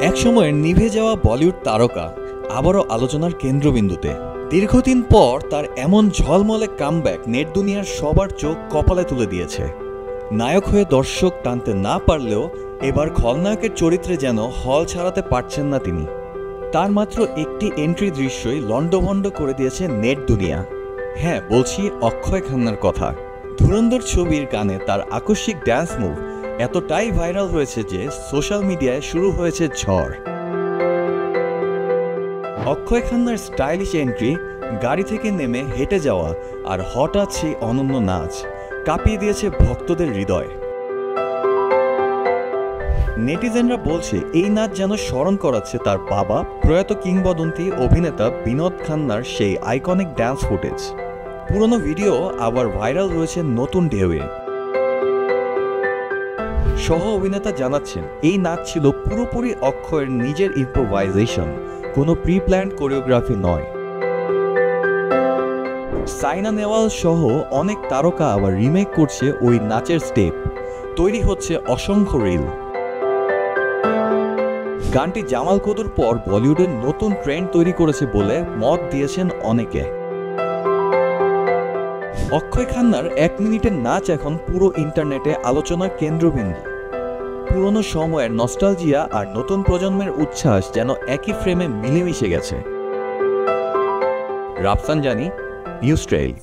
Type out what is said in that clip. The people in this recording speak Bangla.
একসময়ের নিভে যাওয়া বলিউড তারকা আবারও আলোচনার কেন্দ্রবিন্দুতে। দীর্ঘদিন পর তার এমন ঝলমলে কামব্যাক নেট দুনিয়ার সবার চোখ কপালে তুলে দিয়েছে। নায়ক হয়ে দর্শক টানতে না পারলেও এবার খলনায়কের চরিত্রে যেন হল ছাড়াতে পারছেন না তিনি। তার মাত্র একটি এন্ট্রি দৃশ্যই লন্ডভন্ড করে দিয়েছে নেট দুনিয়া। হ্যাঁ, বলছি অক্ষয় খান্নার কথা। ধুরন্ধর ছবির গানে তার আকস্মিক ড্যান্স মুভ এতটাই ভাইরাল হয়েছে যে সোশ্যাল মিডিয়ায় শুরু হয়েছে ঝড়। অক্ষয় খান্নার স্টাইলিশ এন্ট্রি, গাড়ি থেকে নেমে হেঁটে যাওয়া আর হঠাৎ সেই অনন্য নাচ কাঁপিয়ে দিয়েছে ভক্তদের হৃদয়। নেটিজেনরা বলছে এই নাচ যেন স্মরণ করাচ্ছে তার বাবা প্রয়াত কিংবদন্তি অভিনেতা বিনোদ খান্নার সেই আইকনিক ড্যান্স ফুটেজ। পুরনো ভিডিও আবার ভাইরাল রয়েছে নতুন ঢেউয়ে। সহ অভিনেতা জানাচ্ছেন এই নাচ ছিল পুরোপুরি অক্ষয়ের নিজের ইম্প্রোভাইজেশন, কোনো প্রি প্ল্যান্ড কোরিওগ্রাফি নয়। সাইনা নেওয়াল সহ অনেক তারকা আবার রিমেক করছে ওই নাচের স্টেপ। তৈরি হচ্ছে অসংখ্য রিল। গানটি জামাল কদুর পর বলিউডের নতুন ট্রেন্ড তৈরি করেছে বলে মত দিয়েছেন অনেকে। অক্ষয় খান্নার 1 মিনিটের নাচ এখন পুরো ইন্টারনেটে আলোচনার কেন্দ্রবিন্দু। পুরনো সময়ের নস্টালজিয়া আর নতুন প্রজন্মের উচ্ছ্বাস যেন একই ফ্রেমে মিলেমিশে গেছে। রাফসান জানি, নিউজ ট্রেইল।